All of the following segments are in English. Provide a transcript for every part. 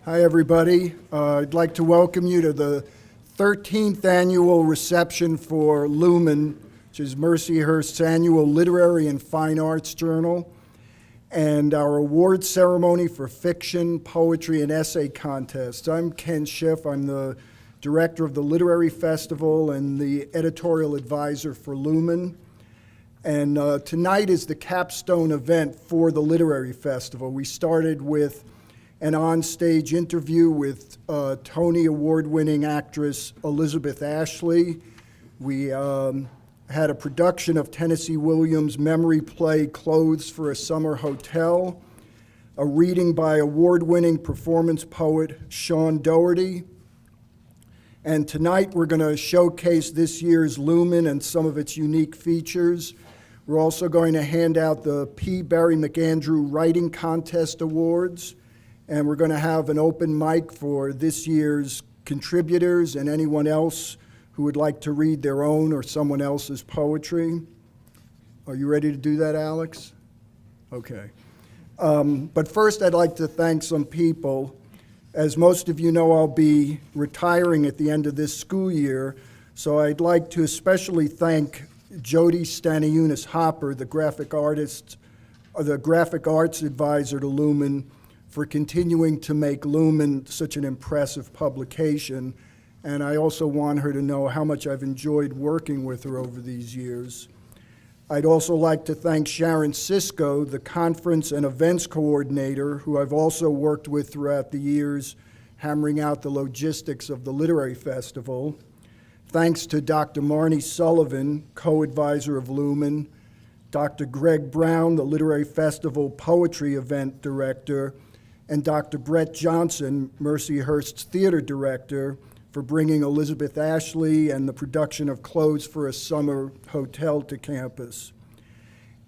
Hi, everybody. I'd like to welcome you to the 13th annual reception for Lumen, which is Mercyhurst's annual literary and fine arts journal, and our award ceremony for fiction, poetry, and essay contests. I'm Ken Schiff. I'm the director of the Literary Festival and the editorial advisor for Lumen. And tonight is the capstone event for the Literary Festival. We started with an on-stage interview with Tony Award-winning actress Elizabeth Ashley. We had a production of Tennessee Williams' memory play Clothes for a Summer Hotel, a reading by award-winning performance poet Sean Doherty. And tonight we're going to showcase this year's Lumen and some of its unique features. We're also going to hand out the P. Barry McAndrew Writing Contest Awards. And we're going to have an open mic for this year's contributors and anyone else who would like to read their own or someone else's poetry. Are you ready to do that, Alex? Okay. But first, I'd like to thank some people. As most of you know, I'll be retiring at the end of this school year, so I'd like to especially thank Jody Stanionis Hopper, the graphic arts advisor to Lumen, for continuing to make Lumen such an impressive publication. And I also want her to know how much I've enjoyed working with her over these years. I'd also like to thank Sharon Sisko, the conference and events coordinator, who I've also worked with throughout the years, hammering out the logistics of the Literary Festival. Thanks to Dr. Marnie Sullivan, co-advisor of Lumen, Dr. Greg Brown, the Literary Festival Poetry Event Director, and Dr. Brett Johnson, Mercyhurst's theater director, for bringing Elizabeth Ashley and the production of Clothes for a Summer Hotel to campus.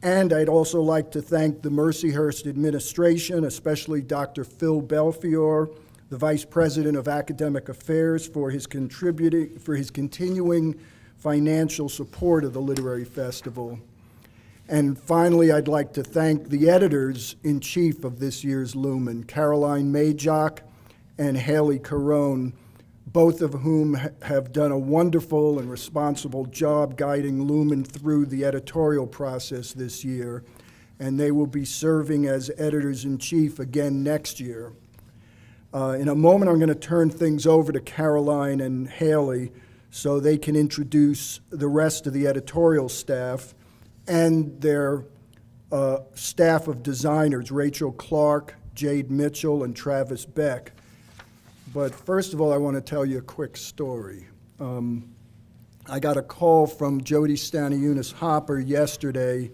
And I'd also like to thank the Mercyhurst administration, especially Dr. Phil Belfiore, the Vice President of Academic Affairs, for his continuing financial support of the Literary Festival. And finally, I'd like to thank the editors-in-chief of this year's Lumen, Caroline Majock and Haley Carone, both of whom have done a wonderful and responsible job guiding Lumen through the editorial process this year, and they will be serving as editors-in-chief again next year. In a moment, I'm going to turn things over to Caroline and Haley so they can introduce the rest of the editorial staff and their staff of designers, Rachel Clark, Jade Mitchell, and Travis Beck. But first of all, I want to tell you a quick story. I got a call from Jody Stanionis Hopper yesterday.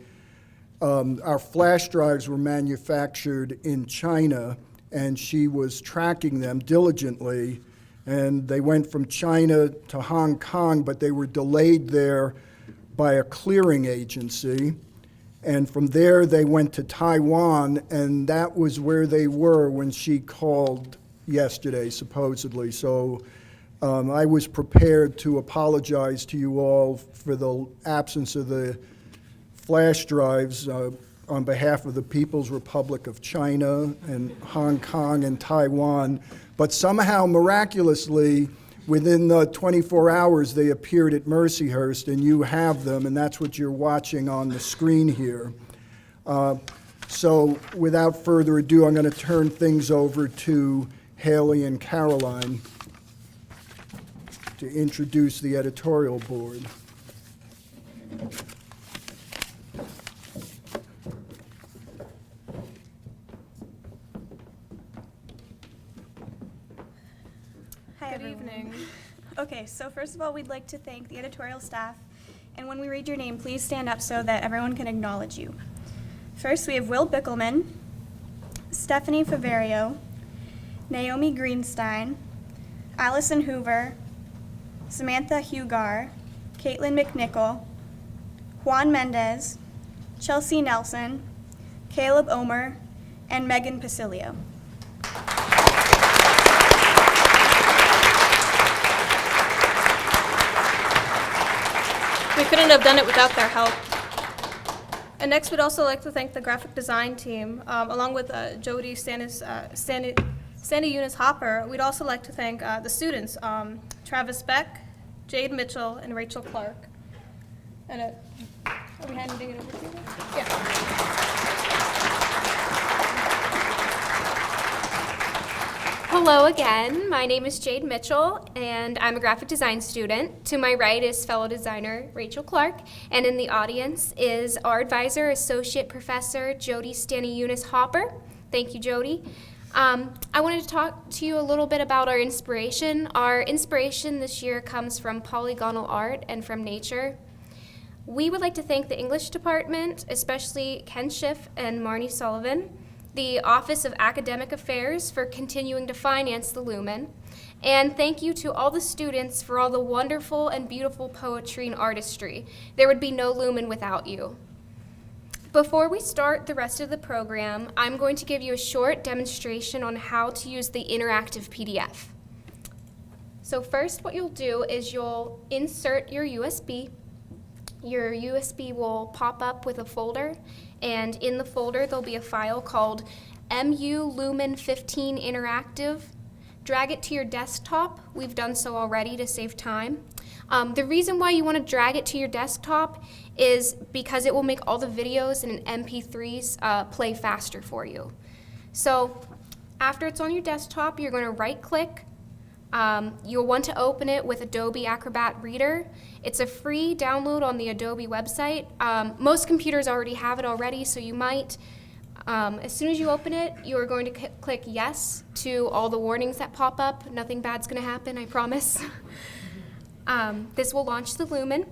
Our flash drives were manufactured in China, and she was tracking them diligently, and they went from China to Hong Kong, but they were delayed there by a clearing agency, and from there they went to Taiwan, and that was where they were when she called yesterday, supposedly. So I was prepared to apologize to you all for the absence of the flash drives on behalf of the People's Republic of China and Hong Kong and Taiwan, but somehow, miraculously, within the 24 hours, they appeared at Mercyhurst, and you have them, and that's what you're watching on the screen here. So without further ado, I'm going to turn things over to Haley and Caroline to introduce the editorial board. Good evening. Okay, so first of all, we'd like to thank the editorial staff, and when we read your name, please stand up so that everyone can acknowledge you. First, we have Will Bickelman, Stephanie Faverio, Naomi Greenstein, Allison Hoover, Samantha Hugar, Caitlin McNichol, Juan Mendez, Chelsea Nelson, Caleb Omer, and Megan Pasilio. We couldn't have done it without their help. And next, we'd also like to thank the graphic design team, along with Jody Stanionis Sandy Eunice Hopper, we'd also like to thank the students, Travis Beck, Jade Mitchell, and Rachel Clark. And are we handing it over to you? Yeah. Hello again, my name is Jade Mitchell and I'm a graphic design student. To my right is fellow designer Rachel Clark, and in the audience is our advisor, Associate Professor Jody Stanley Eunice Hopper. Thank you, Jody. I wanted to talk to you a little bit about our inspiration. Our inspiration this year comes from polygonal art and from nature. We would like to thank the English department, especially Ken Schiff and Marnie Sullivan, the Office of Academic Affairs for continuing to finance the Lumen, and thank you to all the students for all the wonderful and beautiful poetry and artistry. There would be no Lumen without you. Before we start the rest of the program, I'm going to give you a short demonstration on how to use the interactive PDF. So first, what you'll do is you'll insert your USB. Your USB will pop up with a folder, and in the folder there'll be a file called MU Lumen 15 Interactive. Drag it to your desktop. We've done so already to save time. The reason why you want to drag it to your desktop is because it will make all the videos and MP3s play faster for you. So after it's on your desktop, you're going to right-click. You'll want to open it with Adobe Acrobat Reader. It's a free download on the Adobe website. Most computers already have it already, so you might, as soon as you open it, you're going to click yes to all the warnings that pop up. Nothing bad's going to happen, I promise. This will launch the Lumen.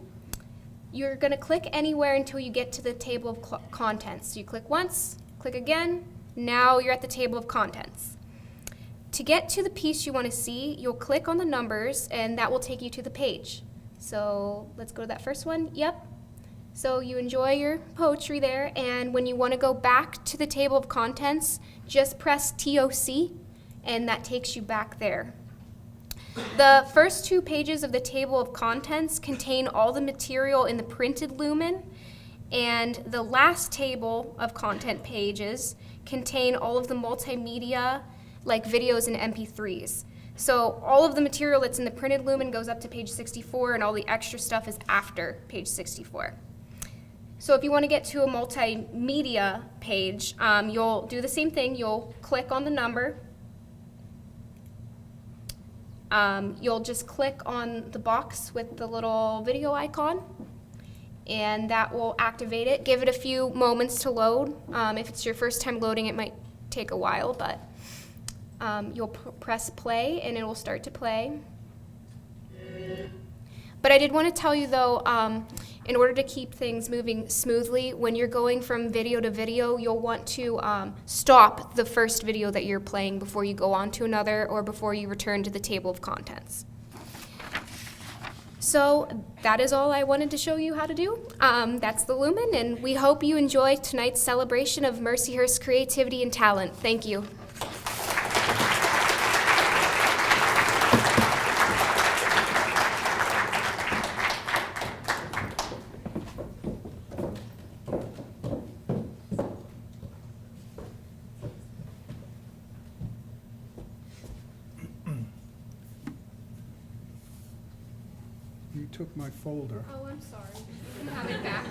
You're going to click anywhere until you get to the table of contents. So you click once, click again, now you're at the table of contents. To get to the piece you want to see, you'll click on the numbers and that will take you to the page. So let's go to that first one. Yep. So you enjoy your poetry there, and when you want to go back to the table of contents, just press TOC and that takes you back there. The first 2 pages of the table of contents contain all the material in the printed Lumen, and the last table of content pages contain all of the multimedia, like videos and MP3s. So all of the material that's in the printed Lumen goes up to page 64, and all the extra stuff is after page 64. So if you want to get to a multimedia page, you'll do the same thing. You'll click on the number. You'll just click on the box with the little video icon, and that will activate it. Give it a few moments to load. If it's your first time loading, it might take a while, but you'll press play and it will start to play. But I did want to tell you though, in order to keep things moving smoothly, when you're going from video to video, you'll want to stop the first video that you're playing before you go on to another or before you return to the table of contents. So that is all I wanted to show you how to do. That's the Lumen, and we hope you enjoy tonight's celebration of Mercyhurst creativity and talent. Thank you. You took my folder. Oh, I'm sorry. You can have it back.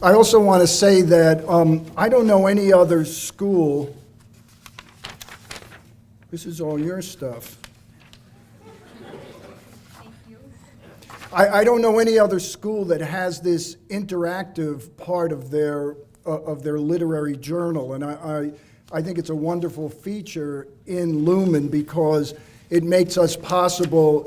I also want to say that I don't know any other school. This is all your stuff. Thank you. I don't know any other school that has this interactive part of their literary journal, and I think it's a wonderful feature in Lumen because it makes it possible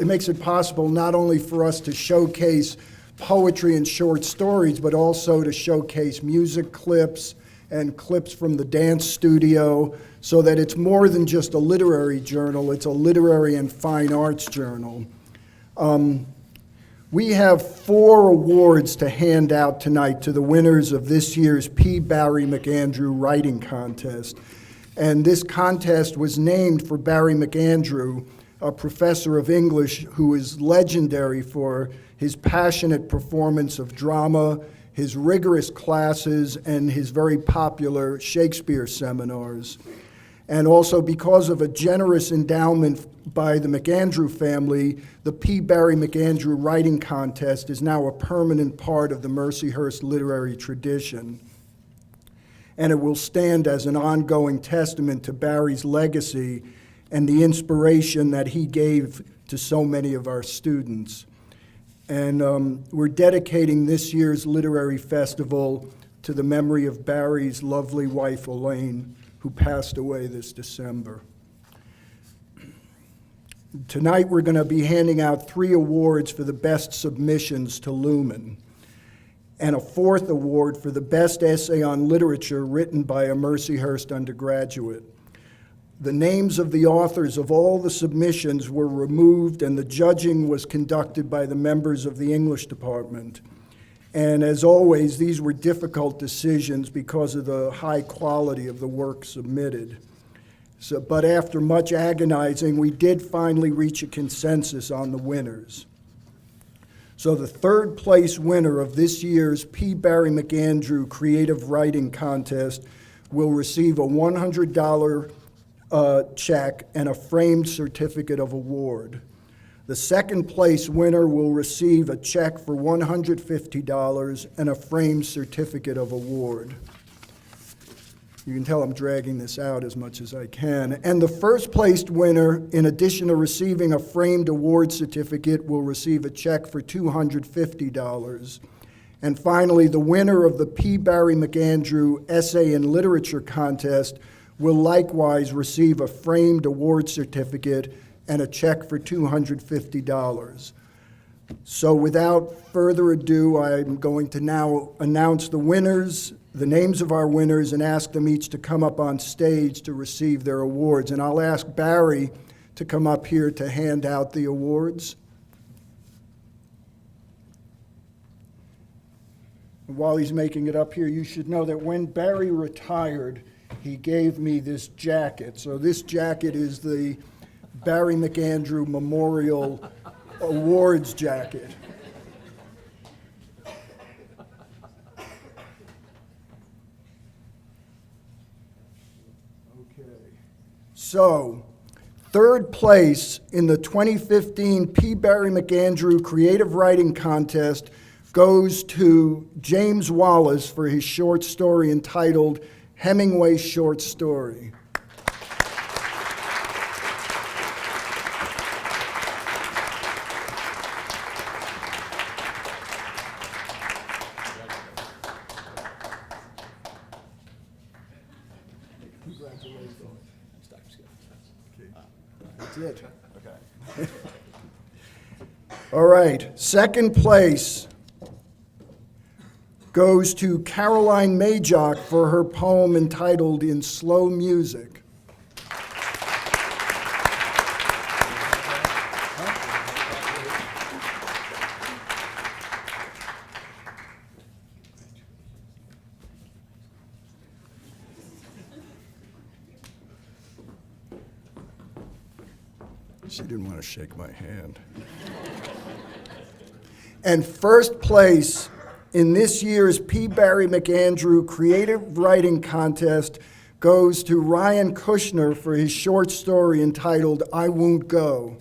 not only for us to showcase poetry and short stories, but also to showcase music clips and clips from the dance studio, so that it's more than just a literary journal, it's a literary and fine arts journal. We have 4 awards to hand out tonight to the winners of this year's P. Barry McAndrew Writing Contest. And this contest was named for Barry McAndrew, a professor of English who is legendary for his passionate performance of drama, his rigorous classes, and his very popular Shakespeare seminars. And also because of a generous endowment by the McAndrew family, the P. Barry McAndrew Writing Contest is now a permanent part of the Mercyhurst literary tradition. And it will stand as an ongoing testament to Barry's legacy and the inspiration that he gave to so many of our students. And we're dedicating this year's literary festival to the memory of Barry's lovely wife, Elaine, who passed away this December. Tonight, we're going to be handing out 3 awards for the best submissions to Lumen, and a 4th award for the best essay on literature written by a Mercyhurst undergraduate. The names of the authors of all the submissions were removed, and the judging was conducted by the members of the English department. And as always, these were difficult decisions because of the high quality of the work submitted. But after much agonizing, we did finally reach a consensus on the winners. So the 3rd place winner of this year's P. Barry McAndrew Creative Writing Contest will receive a $100 check and a framed certificate of award. The 2nd place winner will receive a check for $150 and a framed certificate of award. You can tell I'm dragging this out as much as I can. And the 1st placed winner, in addition to receiving a framed award certificate, will receive a check for $250. And finally, the winner of the P. Barry McAndrew Essay in Literature Contest will likewise receive a framed award certificate and a check for $250. So without further ado, I'm going to now announce the winners, the names of our winners, and ask them each to come up on stage to receive their awards. And I'll ask Barry to come up here to hand out the awards. And while he's making it up here, you should know that when Barry retired, he gave me this jacket. So this jacket is the Barry McAndrew Memorial Awards jacket. Okay. So, 3rd place in the 2015 P. Barry McAndrew Creative Writing Contest goes to James Wallace for his short story entitled Hemingway's Short Story. That's it. Okay. All right. 2nd place goes to Caroline Majok for her poem entitled In Slow Music. She didn't want to shake my hand. And 1st place in this year's P. Barry McAndrew Creative Writing Contest goes to Ryan Kushner for his short story entitled I Won't Go.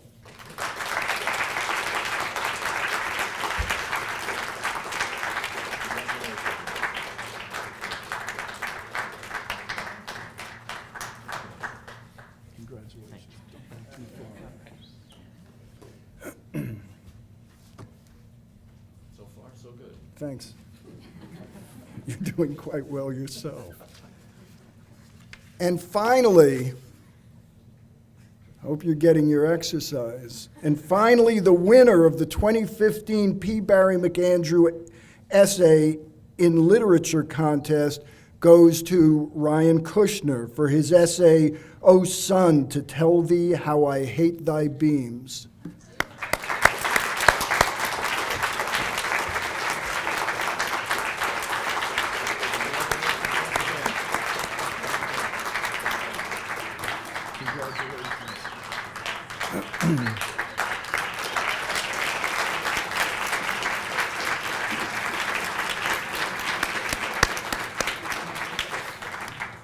Thanks. You're doing quite well yourself. And finally, hope you're getting your exercise. And finally, the winner of the 2015 P. Barry McAndrew Essay in Literature Contest goes to Ryan Kushner for his essay, O Sun, to Tell Thee How I Hate Thy Beams.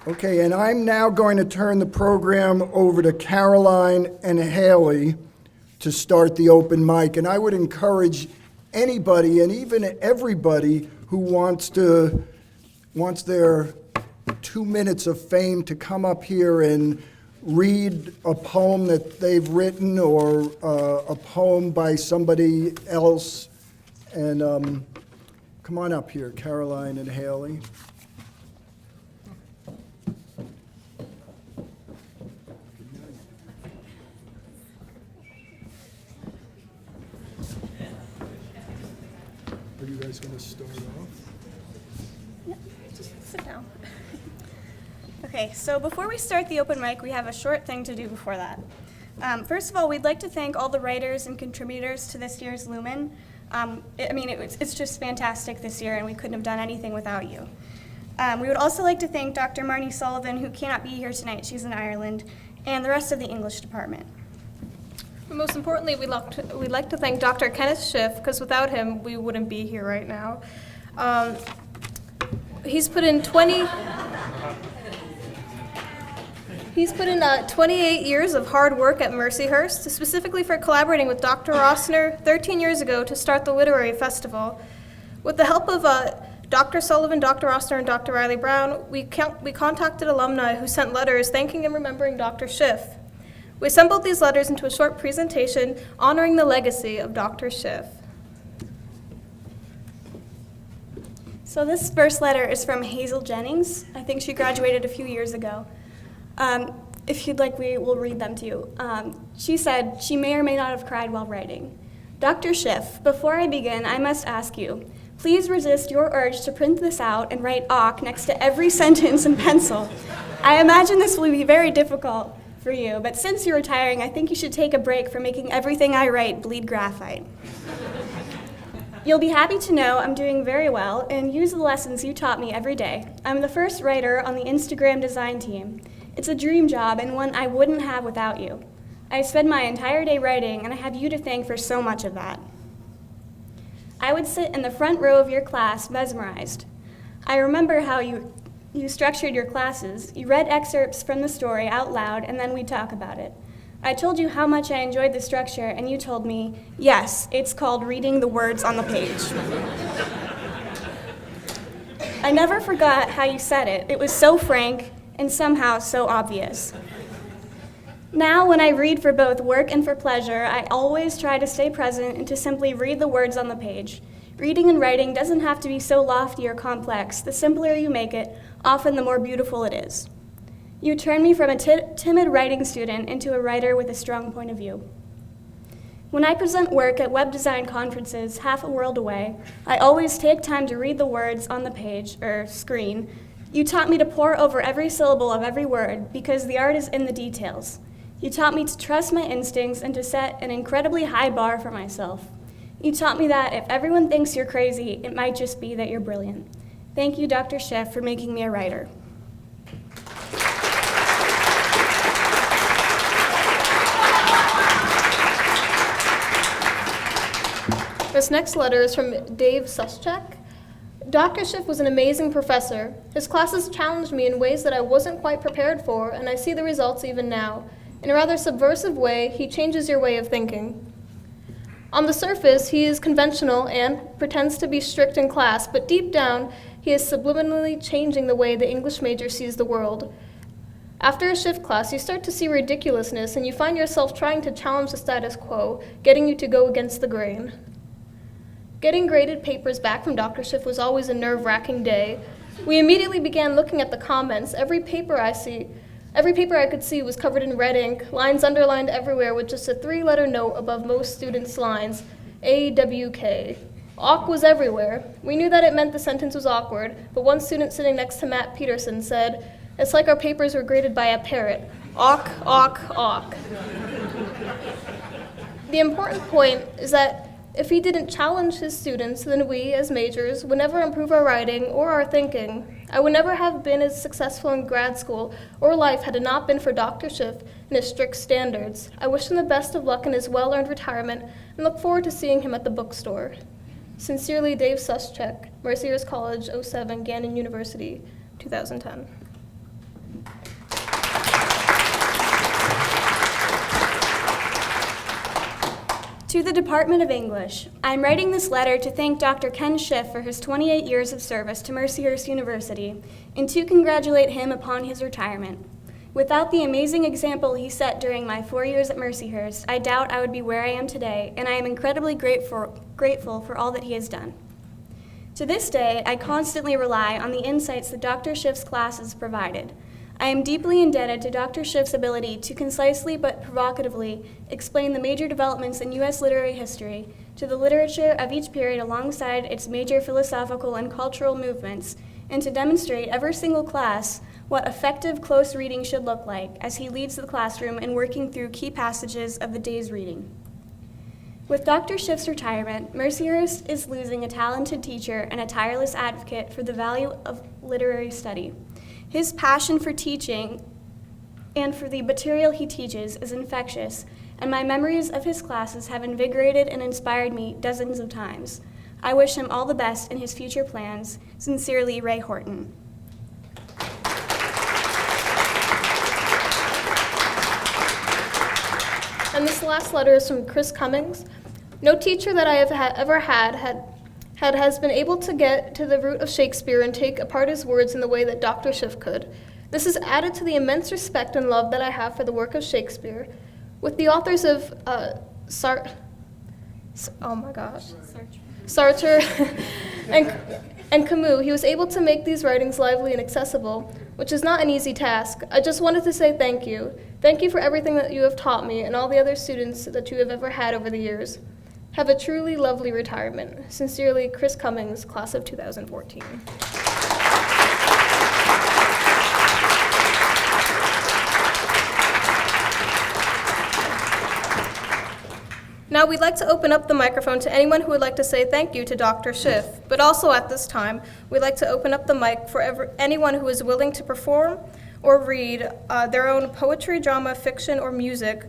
Okay, and I'm now going to turn the program over to Caroline and Haley to start the open mic. And I would encourage anybody and even everybody who wants their 2 minutes of fame to come up here and read a poem that they've written or a poem by somebody else. And come on up here, Caroline and Haley. Are you guys going to start off? Yep, just sit down. Okay, so before we start the open mic, we have a short thing to do before that. First of all, we'd like to thank all the writers and contributors to this year's Lumen. It's just fantastic this year, and we couldn't have done anything without you. We would also like to thank Dr. Marnie Sullivan, who cannot be here tonight, she's in Ireland, and the rest of the English department. But most importantly, we'd like to thank Dr. Kenneth Schiff, because without him, we wouldn't be here right now. He's put in 28 years of hard work at Mercyhurst, specifically for collaborating with Dr. Rossner 13 years ago to start the Literary Festival. With the help of Dr. Sullivan, Dr. Rossner, and Dr. Riley Brown, we contacted alumni who sent letters thanking and remembering Dr. Schiff. We assembled these letters into a short presentation honoring the legacy of Dr. Schiff. So this first letter is from Hazel Jennings. I think she graduated a few years ago. If you'd like, we will read them to you. She said she may or may not have cried while writing. Dr. Schiff, before I begin, I must ask you, please resist your urge to print this out and write "awk" next to every sentence in pencil. I imagine this will be very difficult for you, but since you're retiring, I think you should take a break from making everything I write bleed graphite. You'll be happy to know I'm doing very well and use the lessons you taught me every day. I'm the first writer on the Instagram design team. It's a dream job and one I wouldn't have without you. I spend my entire day writing, and I have you to thank for so much of that. I would sit in the front row of your class mesmerized. I remember how you structured your classes. You read excerpts from the story out loud, and then we'd talk about it. I told you how much I enjoyed the structure, and you told me, yes, it's called reading the words on the page. I never forgot how you said it. It was so frank and somehow so obvious. Now, when I read for both work and for pleasure, I always try to stay present and to simply read the words on the page. Reading and writing doesn't have to be so lofty or complex. The simpler you make it, often the more beautiful it is. You turn me from a timid writing student into a writer with a strong point of view. When I present work at web design conferences half a world away, I always take time to read the words on the page, or screen. You taught me to pore over every syllable of every word because the art is in the details. You taught me to trust my instincts and to set an incredibly high bar for myself. You taught me that if everyone thinks you're crazy, it might just be that you're brilliant. Thank you, Dr. Schiff, for making me a writer. This next letter is from Dave Suschek. Dr. Schiff was an amazing professor. His classes challenged me in ways that I wasn't quite prepared for, and I see the results even now. In a rather subversive way, he changes your way of thinking. On the surface, he is conventional and pretends to be strict in class, but deep down, he is subliminally changing the way the English major sees the world. After a Schiff class, you start to see ridiculousness, and you find yourself trying to challenge the status quo, getting you to go against the grain. Getting graded papers back from Dr. Schiff was always a nerve-wracking day. We immediately began looking at the comments. Every paper I could see was covered in red ink, lines underlined everywhere with just a 3-letter note above most students' lines, AWK. Awk was everywhere. We knew that it meant the sentence was awkward, but one student sitting next to Matt Peterson said, "It's like our papers were graded by a parrot. Awk, awk, awk." The important point is that if he didn't challenge his students, then we, as majors, would never improve our writing or our thinking. I would never have been as successful in grad school or life had it not been for Dr. Schiff and his strict standards. I wish him the best of luck in his well-earned retirement and look forward to seeing him at the bookstore. Sincerely, Dave Suschek, Mercyhurst College, 07, Gannon University, 2010. To the Department of English, I'm writing this letter to thank Dr. Ken Schiff for his 28 years of service to Mercyhurst University and to congratulate him upon his retirement. Without the amazing example he set during my 4 years at Mercyhurst, I doubt I would be where I am today, and I am incredibly grateful for all that he has done. To this day, I constantly rely on the insights that Dr. Schiff's classes provided. I am deeply indebted to Dr. Schiff's ability to concisely but provocatively explain the major developments in U.S. literary history, to the literature of each period alongside its major philosophical and cultural movements, and to demonstrate every single class what effective close reading should look like as he leads the classroom in working through key passages of the day's reading. With Dr. Schiff's retirement, Mercyhurst is losing a talented teacher and a tireless advocate for the value of literary study. His passion for teaching and for the material he teaches is infectious, and my memories of his classes have invigorated and inspired me dozens of times. I wish him all the best in his future plans. Sincerely, Ray Horton. And this last letter is from Chris Cummings. No teacher that I have ever had has been able to get to the root of Shakespeare and take apart his words in the way that Dr. Schiff could. This is added to the immense respect and love that I have for the work of Shakespeare. With the authors of Sartre and Camus, he was able to make these writings lively and accessible, which is not an easy task. I just wanted to say thank you. Thank you for everything that you have taught me and all the other students that you have ever had over the years. Have a truly lovely retirement. Sincerely, Chris Cummings, class of 2014. Now we'd like to open up the microphone to anyone who would like to say thank you to Dr. Schiff, but also at this time, we'd like to open up the mic for anyone who is willing to perform or read their own poetry, drama, fiction, or music,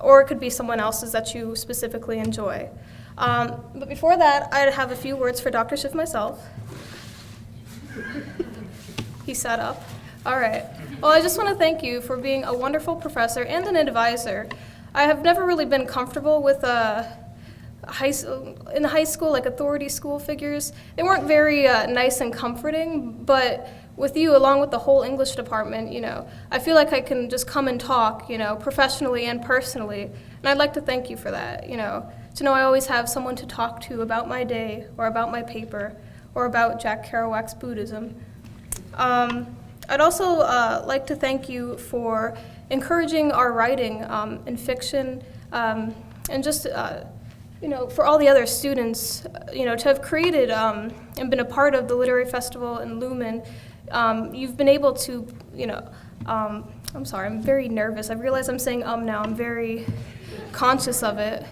or it could be someone else's that you specifically enjoy. But before that, I have a few words for Dr. Schiff myself. He sat up. All right. Well, I just want to thank you for being a wonderful professor and an advisor. I have never really been comfortable with in high school, like authority school figures. They weren't very nice and comforting, but with you, along with the whole English department, I feel like I can just come and talk, professionally and personally. And I'd like to thank you for that, to know I always have someone to talk to about my day or about my paper or about Jack Kerouac's Buddhism. I'd also like to thank you for encouraging our writing in fiction and just, for all the other students, to have created and been a part of the Literary Festival in Lumen. You've been able to, I'm sorry, I'm very nervous. I realize I'm saying now. I'm very conscious of it.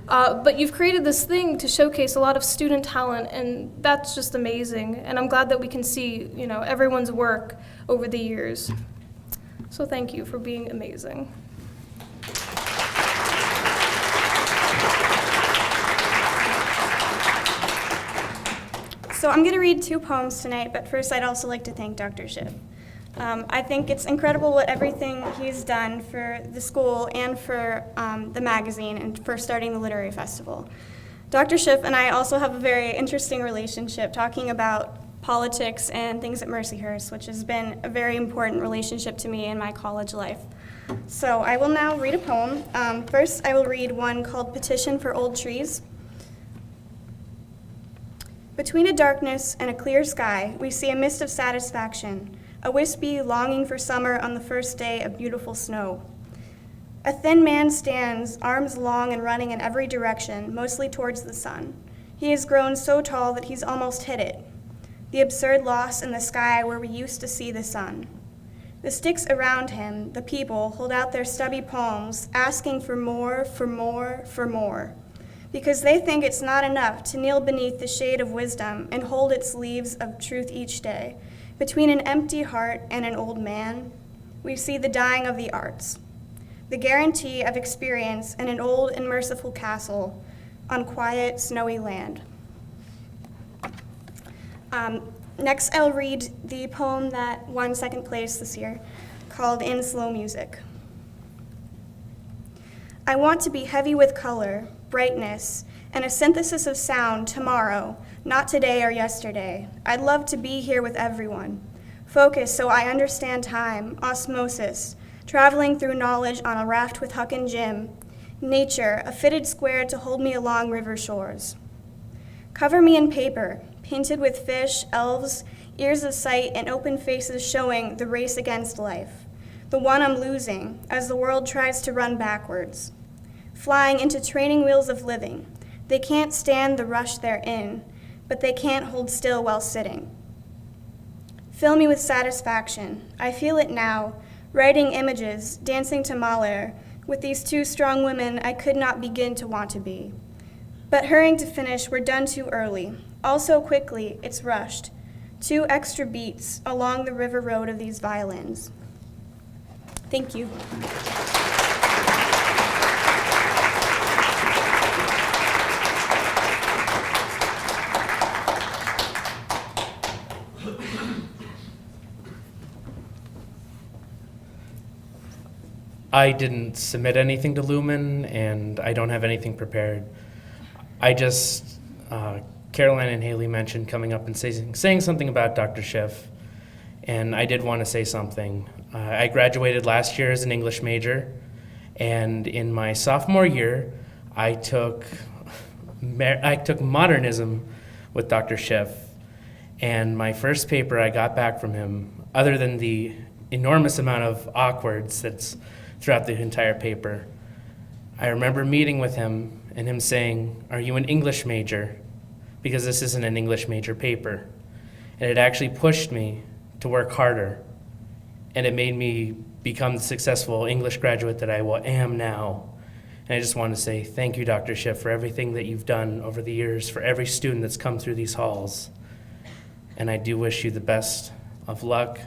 But you've created this thing to showcase a lot of student talent, and that's just amazing. And I'm glad that we can see, everyone's work over the years. So thank you for being amazing. So I'm going to read 2 poems tonight, but first I'd also like to thank Dr. Schiff. I think it's incredible what everything he's done for the school and for the magazine and for starting the Literary Festival. Dr. Schiff and I also have a very interesting relationship talking about politics and things at Mercyhurst, which has been a very important relationship to me in my college life. So I will now read a poem. First, I will read one called Petition for Old Trees. Between a darkness and a clear sky, we see a mist of satisfaction, a wispy longing for summer on the first day of beautiful snow. A thin man stands, arms long and running in every direction, mostly towards the sun. He has grown so tall that he's almost hit it. The absurd loss in the sky where we used to see the sun. The sticks around him, the people, hold out their stubby palms, asking for more, for more, for more, because they think it's not enough to kneel beneath the shade of wisdom and hold its leaves of truth each day. Between an empty heart and an old man, we see the dying of the arts, the guarantee of experience in an old and merciful castle on quiet, snowy land. Next, I'll read the poem that won second place this year, called In Slow Music. I want to be heavy with color, brightness, and a synthesis of sound tomorrow, not today or yesterday. I'd love to be here with everyone. Focus so I understand time, osmosis, traveling through knowledge on a raft with Huck and Jim. Nature, a fitted square to hold me along river shores. Cover me in paper, painted with fish, elves, ears of sight, and open faces showing the race against life, the one I'm losing as the world tries to run backwards. Flying into training wheels of living. They can't stand the rush they're in, but they can't hold still while sitting. Fill me with satisfaction. I feel it now, writing images, dancing to Mahler, with these two strong women I could not begin to want to be. But hurrying to finish, we're done too early. All so quickly, it's rushed. 2 extra beats along the river road of these violins. Thank you. I didn't submit anything to Lumen, and I don't have anything prepared. I just, Caroline and Haley mentioned coming up and saying something about Dr. Schiff, and I did want to say something. I graduated last year as an English major, and in my sophomore year, I took modernism with Dr. Schiff, and my first paper I got back from him, other than the enormous amount of awkwards that's throughout the entire paper, I remember meeting with him and him saying, "Are you an English major?" Because this isn't an English major paper. And it actually pushed me to work harder, and it made me become the successful English graduate that I am now. And I just want to say thank you, Dr. Schiff, for everything that you've done over the years, for every student that's come through these halls. And I do wish you the best of luck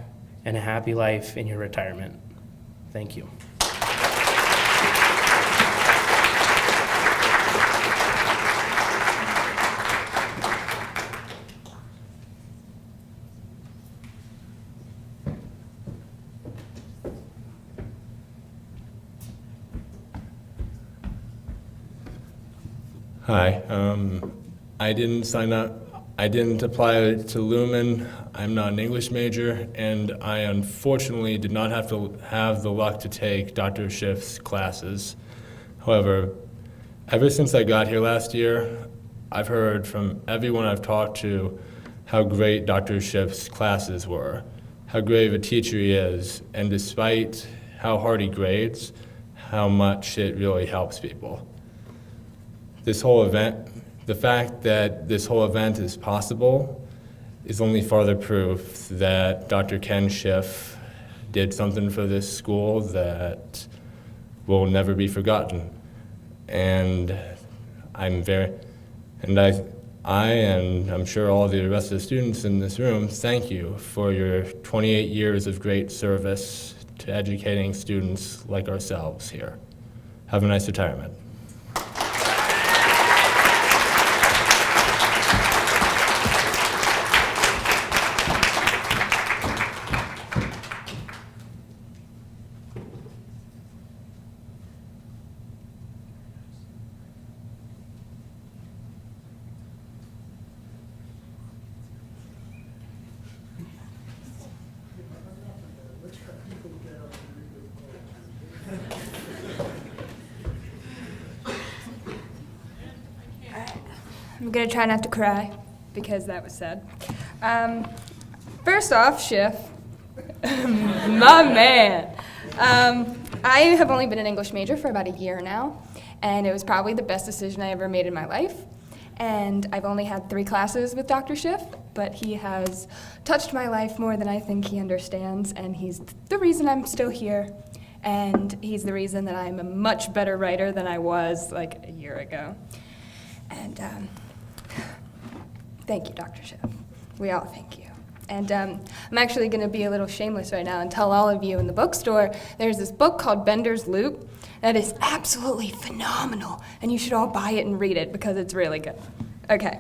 and a happy life in your retirement. Thank you. Hi, I didn't sign up. I didn't apply to Lumen. I'm not an English major, and I unfortunately did not have the luck to take Dr. Schiff's classes. However, ever since I got here last year, I've heard from everyone I've talked to how great Dr. Schiff's classes were, how great of a teacher he is, and despite how hard he grades, how much it really helps people. This whole event, the fact that this whole event is possible is only further proof that Dr. Ken Schiff did something for this school that will never be forgotten. And I'm sure all the rest of the students in this room, thank you for your 28 years of great service to educating students like ourselves here. Have a nice retirement. I'm gonna try not to cry because that was sad. First off, Schiff, my man. I have only been an English major for about a year now, and it was probably the best decision I ever made in my life. And I've only had 3 classes with Dr. Schiff, but he has touched my life more than I think he understands, and he's the reason I'm still here, and he's the reason that I'm a much better writer than I was like a year ago. And thank you, Dr. Schiff. We all thank you. And I'm actually going to be a little shameless right now and tell all of you in the bookstore there's this book called Bender's Loop that is absolutely phenomenal, and you should all buy it and read it because it's really good. Okay.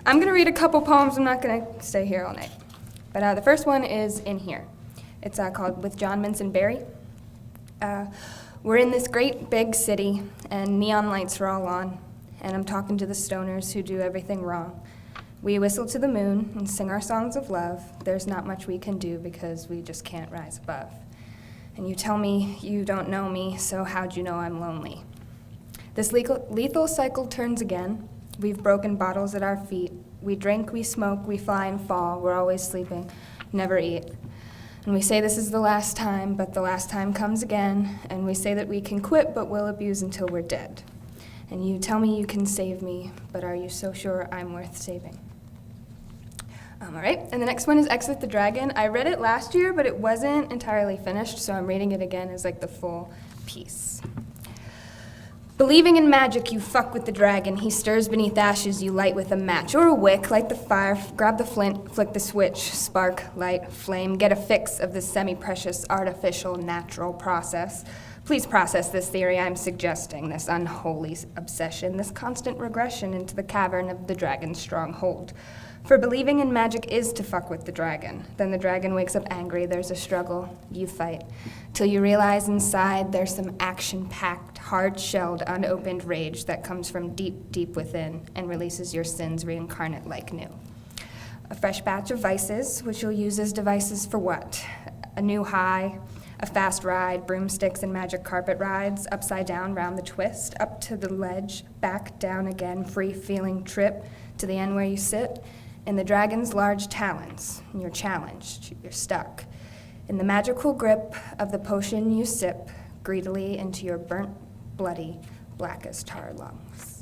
I'm going to read a couple poems. I'm not going to stay here all night. But the first one is in here. It's called With John Minson Berry. We're in this great big city, and neon lights are all on, and I'm talking to the stoners who do everything wrong. We whistle to the moon and sing our songs of love. There's not much we can do because we just can't rise above. And you tell me you don't know me, so how'd you know I'm lonely? This lethal cycle turns again. We've broken bottles at our feet. We drink, we smoke, we fly and fall. We're always sleeping, never eat. And we say this is the last time, but the last time comes again. And we say that we can quit, but we'll abuse until we're dead. And you tell me you can save me, but are you so sure I'm worth saving? All right, and the next one is Exit the Dragon. I read it last year, but it wasn't entirely finished, so I'm reading it again as like the full piece. Believing in magic, you fuck with the dragon. He stirs beneath ashes, you light with a match or a wick. Light the fire, grab the flint, flick the switch, spark, light, flame. Get a fix of this semi-precious, artificial, natural process. Please process this theory I'm suggesting, this unholy obsession, this constant regression into the cavern of the dragon's stronghold. For believing in magic is to fuck with the dragon. Then the dragon wakes up angry, there's a struggle, you fight. Till you realize inside there's some action-packed, hard-shelled, unopened rage that comes from deep, deep within and releases your sins reincarnate like new. A fresh batch of vices, which you'll use as devices for what? A new high, a fast ride, broomsticks and magic carpet rides, upside down round the twist, up to the ledge, back down again, free-feeling trip to the end where you sit. In the dragon's large talons, you're challenged, you're stuck. In the magical grip of the potion you sip greedily into your burnt, bloody, black as tar lungs.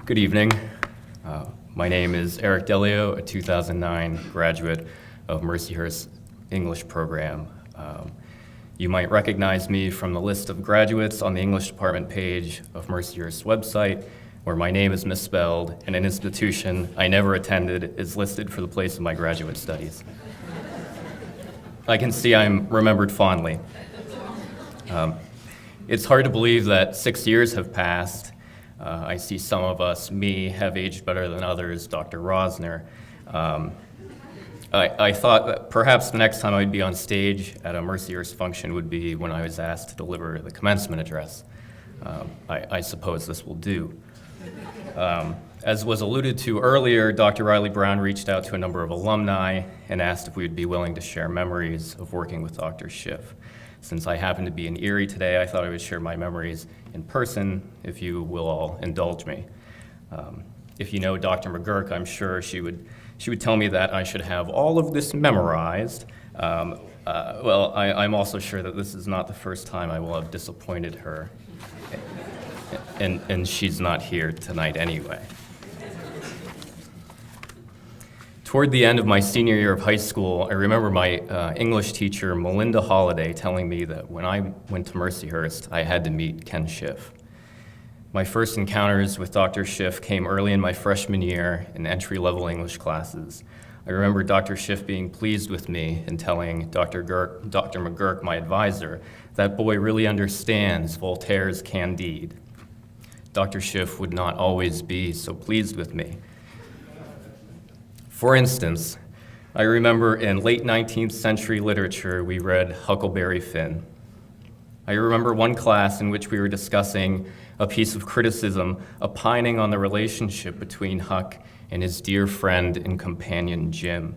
Good evening. My name is Eric DeLeo, a 2009 graduate of Mercyhurst English program. You might recognize me from the list of graduates on the English department page of Mercyhurst's website, where my name is misspelled and an institution I never attended is listed for the place of my graduate studies. I can see I'm remembered fondly. It's hard to believe that 6 years have passed. I see some of us, me, have aged better than others, Dr. Rosner. I thought that perhaps the next time I'd be on stage at a Mercyhurst function would be when I was asked to deliver the commencement address. I suppose this will do. As was alluded to earlier, Dr. Riley Brown reached out to a number of alumni and asked if we would be willing to share memories of working with Dr. Schiff. Since I happen to be in Erie today, I thought I would share my memories in person, if you will all indulge me. If you know Dr. McGurk, I'm sure she would tell me that I should have all of this memorized. Well, I'm also sure that this is not the first time I will have disappointed her, and she's not here tonight anyway. Toward the end of my senior year of high school, I remember my English teacher, Melinda Holliday, telling me that when I went to Mercyhurst, I had to meet Ken Schiff. My first encounters with Dr. Schiff came early in my freshman year in entry-level English classes. I remember Dr. Schiff being pleased with me and telling Dr. McGurk, my advisor, that boy really understands Voltaire's Candide. Dr. Schiff would not always be so pleased with me. For instance, I remember in late 19th century literature, we read Huckleberry Finn. I remember one class in which we were discussing a piece of criticism opining on the relationship between Huck and his dear friend and companion Jim.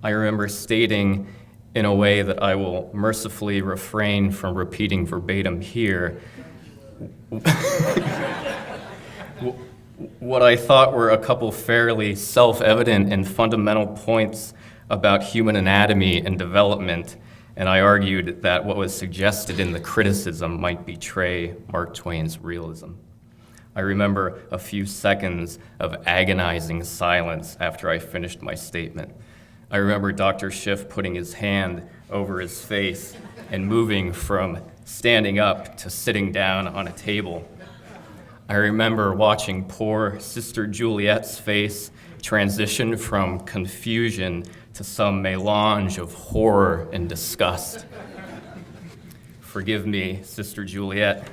I remember stating in a way that I will mercifully refrain from repeating verbatim here, what I thought were a couple fairly self-evident and fundamental points about human anatomy and development, and I argued that what was suggested in the criticism might betray Mark Twain's realism. I remember a few seconds of agonizing silence after I finished my statement. I remember Dr. Schiff putting his hand over his face and moving from standing up to sitting down on a table. I remember watching poor Sister Juliet's face transition from confusion to some melange of horror and disgust. Forgive me, Sister Juliet.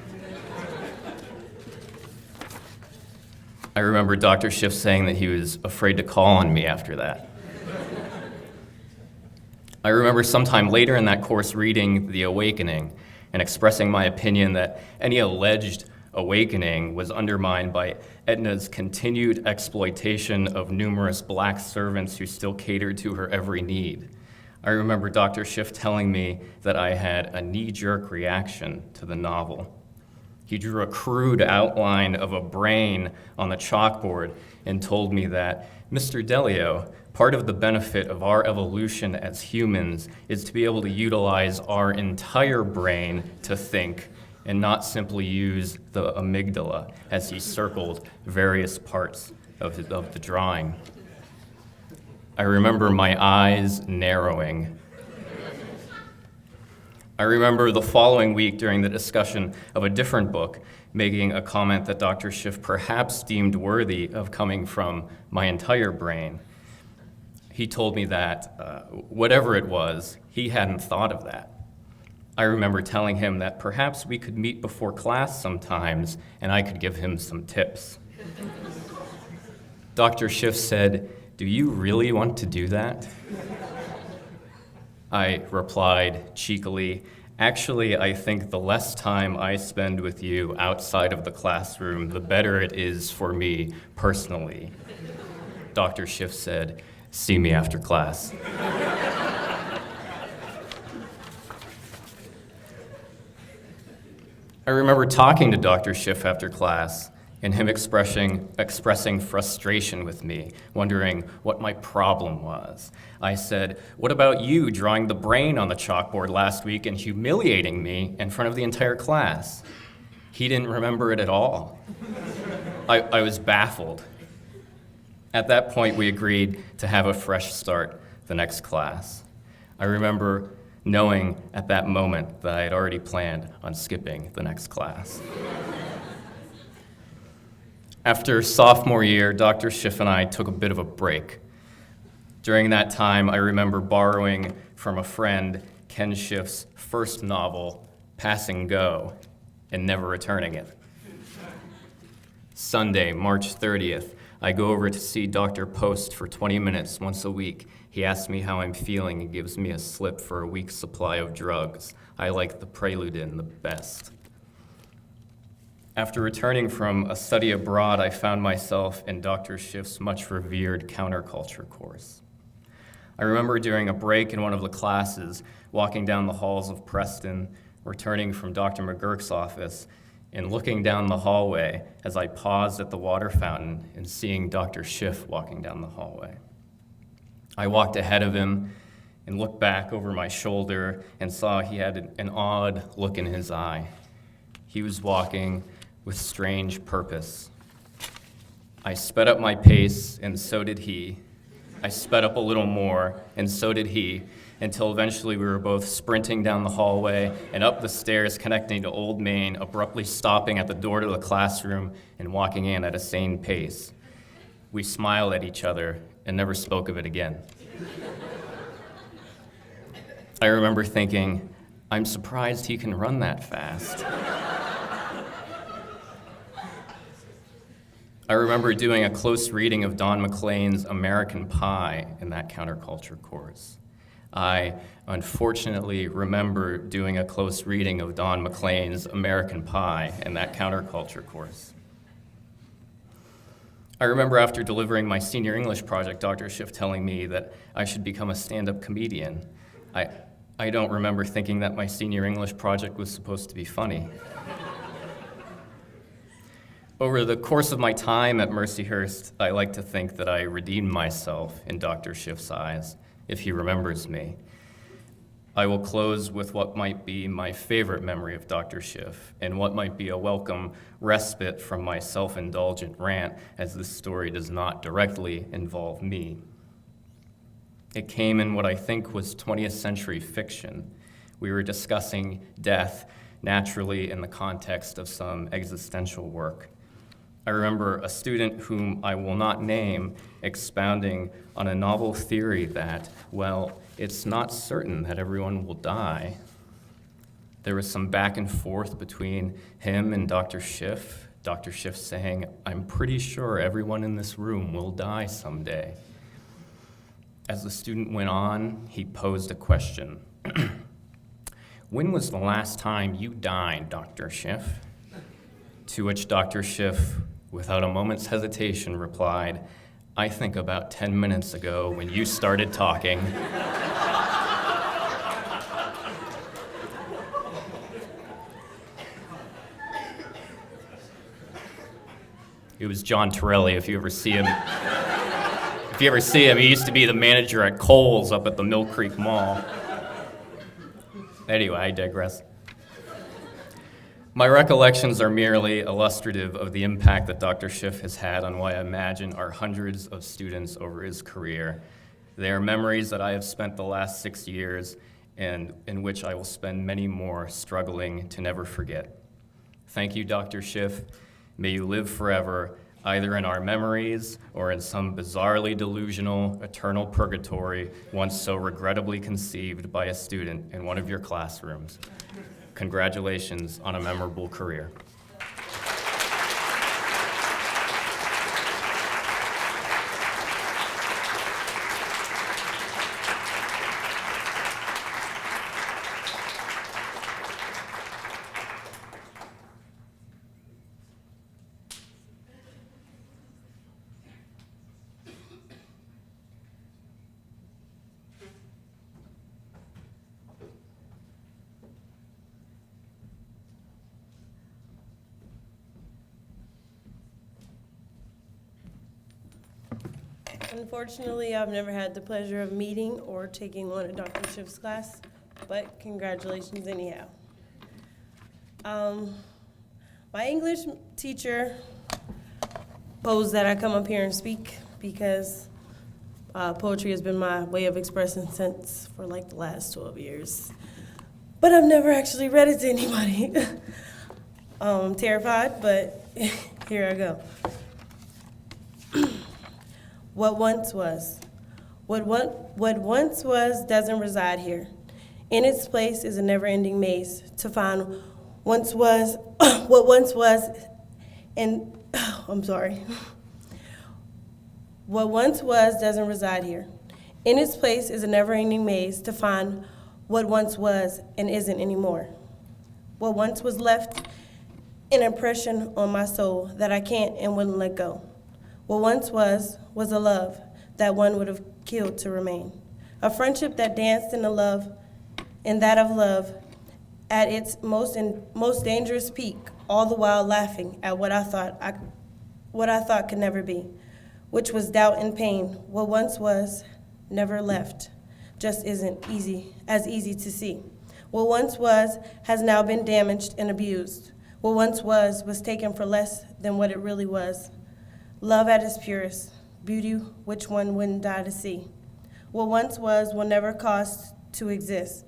I remember Dr. Schiff saying that he was afraid to call on me after that. I remember sometime later in that course reading The Awakening and expressing my opinion that any alleged awakening was undermined by Edna's continued exploitation of numerous black servants who still catered to her every need. I remember Dr. Schiff telling me that I had a knee-jerk reaction to the novel. He drew a crude outline of a brain on the chalkboard and told me that, Mr. DeLeo, part of the benefit of our evolution as humans is to be able to utilize our entire brain to think and not simply use the amygdala, as he circled various parts of the drawing. I remember my eyes narrowing. I remember the following week during the discussion of a different book making a comment that Dr. Schiff perhaps deemed worthy of coming from my entire brain. He told me that whatever it was, he hadn't thought of that. I remember telling him that perhaps we could meet before class sometimes and I could give him some tips. Dr. Schiff said, "Do you really want to do that?" I replied cheekily, "Actually, I think the less time I spend with you outside of the classroom, the better it is for me personally." Dr. Schiff said, "See me after class." I remember talking to Dr. Schiff after class and him expressing frustration with me, wondering what my problem was. I said, "What about you drawing the brain on the chalkboard last week and humiliating me in front of the entire class?" He didn't remember it at all. I was baffled. At that point, we agreed to have a fresh start the next class. I remember knowing at that moment that I had already planned on skipping the next class. After sophomore year, Dr. Schiff and I took a bit of a break. During that time, I remember borrowing from a friend Ken Schiff's first novel, Pass and Go, and never returning it. Sunday, March 30th, I go over to see Dr. Post for 20 minutes once a week. He asks me how I'm feeling and gives me a slip for a week's supply of drugs. I like the Preludin the best. After returning from a study abroad, I found myself in Dr. Schiff's much revered counterculture course. I remember during a break in one of the classes, walking down the halls of Preston, returning from Dr. McGurk's office, and looking down the hallway as I paused at the water fountain and seeing Dr. Schiff walking down the hallway. I walked ahead of him and looked back over my shoulder and saw he had an odd look in his eye. He was walking with strange purpose. I sped up my pace, and so did he. I sped up a little more, and so did he, until eventually we were both sprinting down the hallway and up the stairs connecting to Old Main, abruptly stopping at the door to the classroom and walking in at a sane pace. We smiled at each other and never spoke of it again. I remember thinking, I'm surprised he can run that fast. I remember doing a close reading of Don McLean's American Pie in that counterculture course. I unfortunately remember doing a close reading of Don McLean's American Pie in that counterculture course. I remember after delivering my senior English project, Dr. Schiff telling me that I should become a stand-up comedian. I don't remember thinking that my senior English project was supposed to be funny. Over the course of my time at Mercyhurst, I like to think that I redeemed myself in Dr. Schiff's eyes, if he remembers me. I will close with what might be my favorite memory of Dr. Schiff and what might be a welcome respite from my self-indulgent rant, as this story does not directly involve me. It came in what I think was 20th century fiction. We were discussing death, naturally in the context of some existential work. I remember a student whom I will not name expounding on a novel theory that, well, it's not certain that everyone will die. There was some back and forth between him and Dr. Schiff. Dr. Schiff saying, "I'm pretty sure everyone in this room will die someday." As the student went on, he posed a question. "When was the last time you died, Dr. Schiff?" To which Dr. Schiff, without a moment's hesitation, replied, "I think about 10 minutes ago when you started talking." It was John Torelli, if you ever see him. If you ever see him, he used to be the manager at Kohl's up at the Mill Creek Mall. Anyway, I digress. My recollections are merely illustrative of the impact that Dr. Schiff has had on what I imagine are hundreds of students over his career. They are memories that I have spent the last 6 years and in which I will spend many more struggling to never forget. Thank you, Dr. Schiff. May you live forever, either in our memories or in some bizarrely delusional eternal purgatory once so regrettably conceived by a student in one of your classrooms. Congratulations on a memorable career. Unfortunately, I've never had the pleasure of meeting or taking one of Dr. Schiff's class, but congratulations anyhow. My English teacher posed that I come up here and speak because poetry has been my way of expressing sense for like the last 12 years. But I've never actually read it to anybody. I'm terrified, but here I go. What once was. What once was doesn't reside here. In its place is a never-ending maze to find once was, what once was, and, I'm sorry. What once was doesn't reside here. In its place is a never-ending maze to find what once was and isn't anymore. What once was left an impression on my soul that I can't and wouldn't let go. What once was a love that one would have killed to remain. A friendship that danced in that of love at its most dangerous peak, all the while laughing at what I thought could never be, which was doubt and pain. What once was never left, just isn't as easy to see. What once was has now been damaged and abused. What once was taken for less than what it really was. Love at its purest, beauty which one wouldn't die to see. What once was will never cause to exist.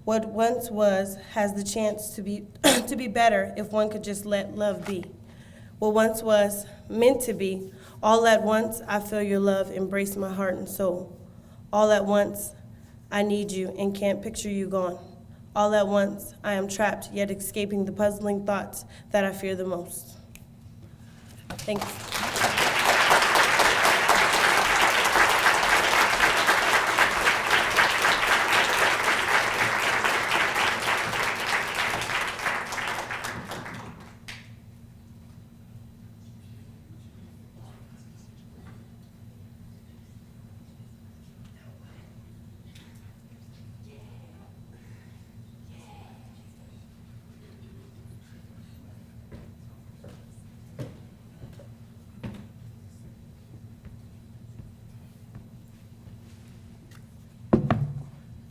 What once was has the chance to be to be better if one could just let love be. What once was meant to be, all at once I feel your love embrace my heart and soul. All at once I need you and can't picture you gone. All at once I am trapped, yet escaping the puzzling thoughts that I fear the most. Thanks.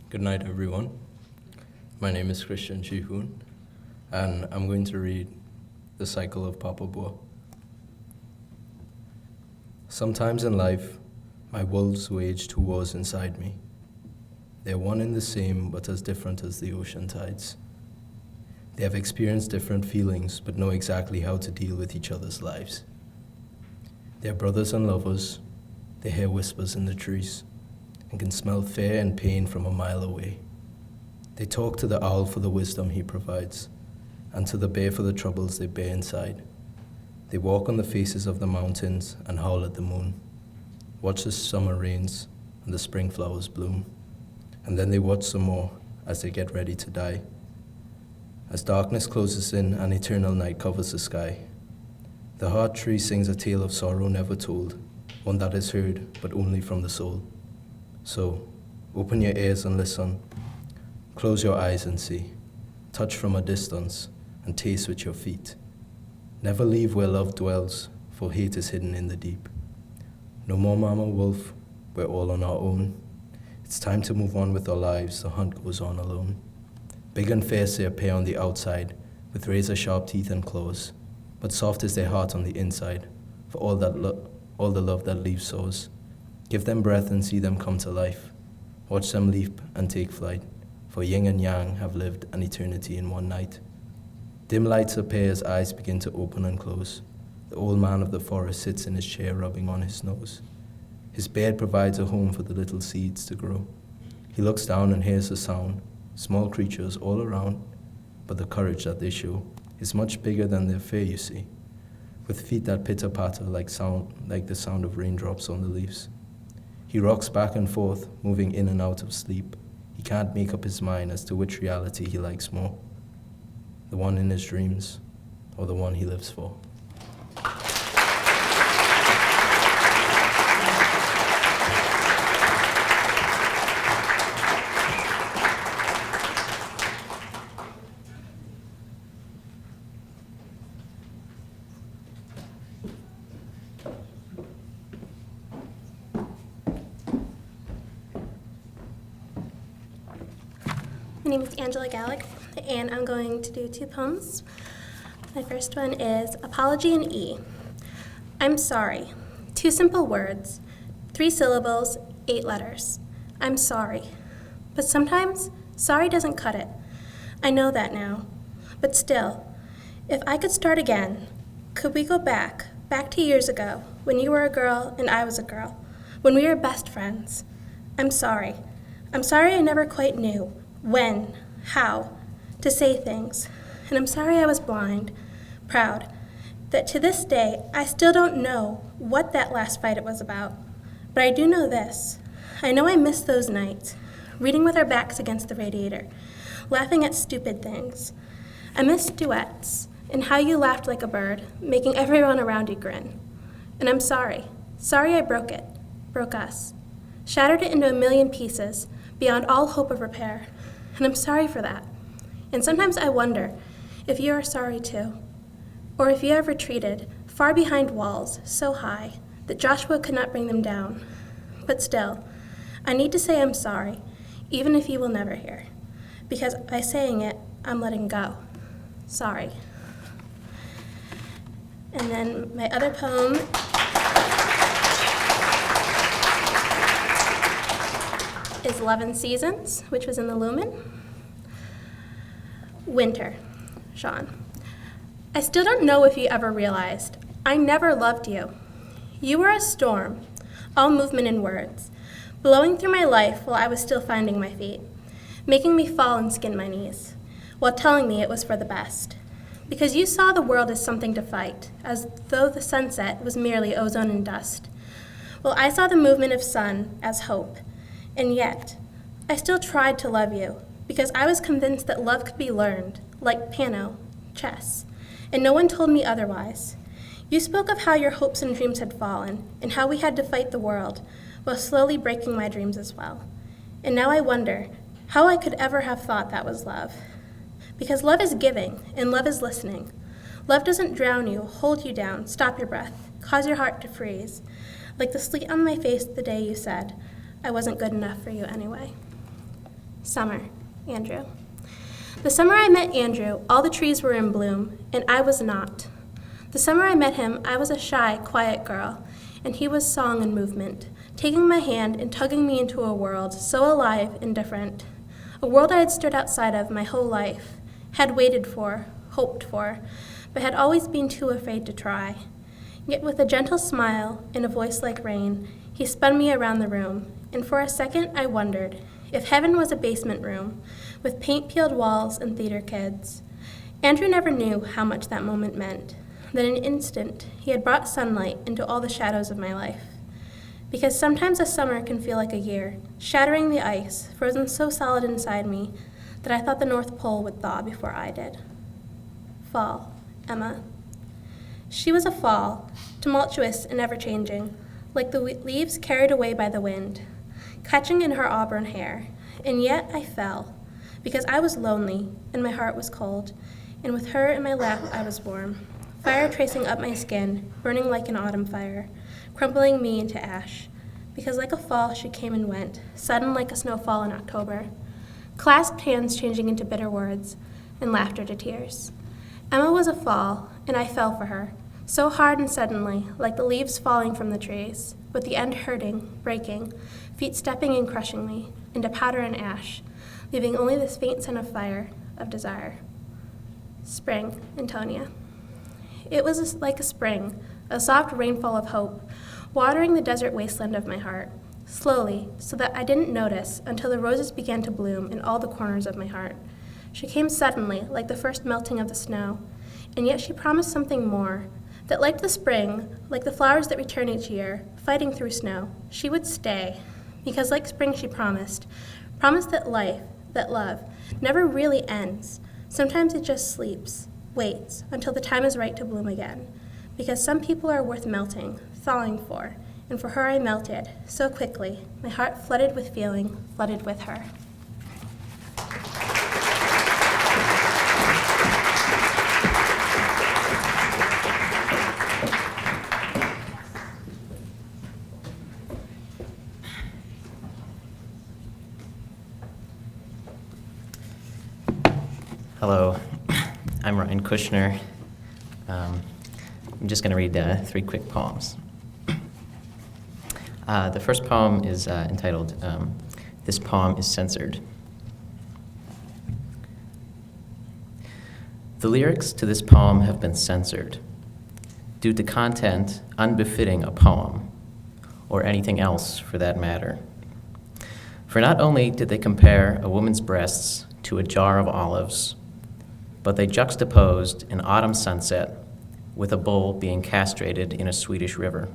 Good night, everyone. My name is Christian Jihoon, and I'm going to read The Cycle of Papa Boa. Sometimes in life, my wolves wage two wars inside me. They're one and the same, but as different as the ocean tides. They have experienced different feelings, but know exactly how to deal with each other's lives. They're brothers and lovers. They hear whispers in the trees and can smell fear and pain from a mile away. They talk to the owl for the wisdom he provides, and to the bear for the troubles they bear inside. They walk on the faces of the mountains and howl at the moon, watch the summer rains and the spring flowers bloom, and then they watch some more as they get ready to die. As darkness closes in and eternal night covers the sky, the heart tree sings a tale of sorrow never told, one that is heard but only from the soul. So, open your ears and listen. Close your eyes and see. Touch from a distance and taste with your feet. Never leave where love dwells, for hate is hidden in the deep. No more Mama Wolf, we're all on our own. It's time to move on with our lives, the hunt goes on alone. Big and fierce they appear on the outside, with razor-sharp teeth and claws, but soft is their heart on the inside, for all the love that leaves sores. Give them breath and see them come to life. Watch them leap and take flight, for yin and yang have lived an eternity in one night. Dim lights appear as eyes begin to open and close. The old man of the forest sits in his chair rubbing on his nose. His beard provides a home for the little seeds to grow. He looks down and hears the sound, small creatures all around, but the courage that they show is much bigger than their fear, you see, with feet that pitter-patter like the sound of raindrops on the leaves. He rocks back and forth, moving in and out of sleep. He can't make up his mind as to which reality he likes more, the one in his dreams or the one he lives for. My name is Angela Gallic, and I'm going to do two poems. My first one is Apology in E. I'm sorry. 2 simple words, 3 syllables, 8 letters. I'm sorry. But sometimes, sorry doesn't cut it. I know that now. But still, if I could start again, could we go back to years ago, when you were a girl and I was a girl, when we were best friends? I'm sorry. I'm sorry I never quite knew when, how, to say things. And I'm sorry I was blind, proud, that to this day I still don't know what that last fight it was about. But I do know this. I know I miss those nights, reading with our backs against the radiator, laughing at stupid things. I miss duets and how you laughed like a bird, making everyone around you grin. And I'm sorry. Sorry I broke it, broke us, shattered it into a million pieces, beyond all hope of repair. And I'm sorry for that. And sometimes I wonder if you are sorry too, or if you have retreated far behind walls so high that Joshua could not bring them down. But still, I need to say I'm sorry, even if you will never hear, because by saying it, I'm letting go. Sorry. And then my other poem is 11 Seasons, which was in the Lumen. Winter, Sean. I still don't know if you ever realized, I never loved you. You were a storm, all movement and words, blowing through my life while I was still finding my feet, making me fall and skin my knees, while telling me it was for the best. Because you saw the world as something to fight, as though the sunset was merely ozone and dust. Well, I saw the movement of sun as hope. And yet, I still tried to love you because I was convinced that love could be learned, like piano, chess, and no one told me otherwise. You spoke of how your hopes and dreams had fallen and how we had to fight the world while slowly breaking my dreams as well. And now I wonder how I could ever have thought that was love. Because love is giving and love is listening. Love doesn't drown you, hold you down, stop your breath, cause your heart to freeze, like the sleet on my face the day you said, I wasn't good enough for you anyway. Summer, Andrew. The summer I met Andrew, all the trees were in bloom, and I was not. The summer I met him, I was a shy, quiet girl, and he was song and movement, taking my hand and tugging me into a world so alive and different, a world I had stood outside of my whole life, had waited for, hoped for, but had always been too afraid to try. Yet with a gentle smile and a voice like rain, he spun me around the room, and for a second I wondered if heaven was a basement room with paint-peeled walls and theater kids. Andrew never knew how much that moment meant, that in an instant he had brought sunlight into all the shadows of my life. Because sometimes a summer can feel like a year, shattering the ice, frozen so solid inside me that I thought the North Pole would thaw before I did. Fall, Emma. She was a fall, tumultuous and ever-changing, like the leaves carried away by the wind, catching in her auburn hair. And yet I fell, because I was lonely and my heart was cold, and with her in my lap I was warm, fire tracing up my skin, burning like an autumn fire, crumpling me into ash, because like a fall she came and went, sudden like a snowfall in October, clasped hands changing into bitter words, and laughter to tears. Emma was a fall, and I fell for her, so hard and suddenly, like the leaves falling from the trees, with the end hurting, breaking, feet stepping and crushing me, into powder and ash, leaving only this faint scent of fire, of desire. Spring, Antonia. It was like a spring, a soft rainfall of hope, watering the desert wasteland of my heart, slowly, so that I didn't notice until the roses began to bloom in all the corners of my heart. She came suddenly, like the first melting of the snow, and yet she promised something more, that like the spring, like the flowers that return each year, fighting through snow, she would stay, because like spring she promised that life, that love, never really ends. Sometimes it just sleeps, waits, until the time is right to bloom again, because some people are worth melting, thawing for, and for her I melted, so quickly, my heart flooded with feeling, flooded with her. Hello, I'm Ryan Kushner. I'm just going to read 3 quick poems. The first poem is entitled, This Poem is Censored. The lyrics to this poem have been censored due to content unbefitting a poem, or anything else for that matter. For not only did they compare a woman's breasts to a jar of olives, but they juxtaposed an autumn sunset with a bull being castrated in a Swedish river.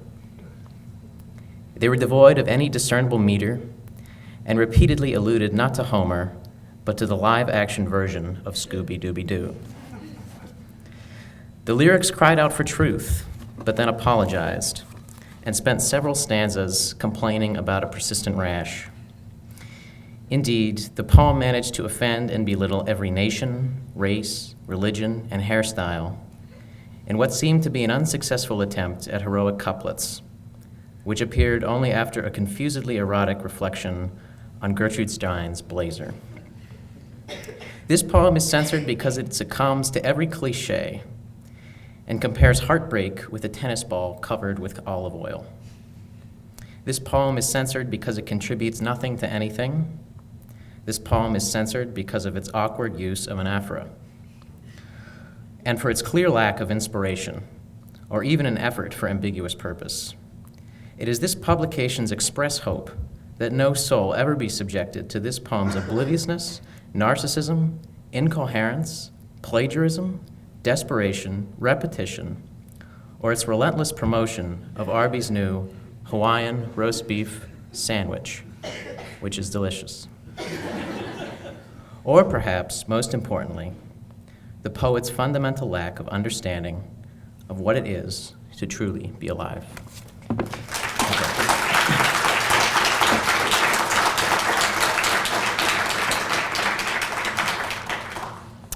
They were devoid of any discernible meter and repeatedly alluded not to Homer, but to the live-action version of Scooby-Dooby-Doo. The lyrics cried out for truth, but then apologized, and spent several stanzas complaining about a persistent rash. Indeed, the poem managed to offend and belittle every nation, race, religion, and hairstyle in what seemed to be an unsuccessful attempt at heroic couplets, which appeared only after a confusedly erotic reflection on Gertrude Stein's blazer. This poem is censored because it succumbs to every cliché and compares heartbreak with a tennis ball covered with olive oil. This poem is censored because it contributes nothing to anything. This poem is censored because of its awkward use of anaphora, and for its clear lack of inspiration, or even an effort for ambiguous purpose. It is this publication's express hope that no soul ever be subjected to this poem's obliviousness, narcissism, incoherence, plagiarism, desperation, repetition, or its relentless promotion of Arby's new Hawaiian roast beef sandwich, which is delicious. Or perhaps, most importantly, the poet's fundamental lack of understanding of what it is to truly be alive.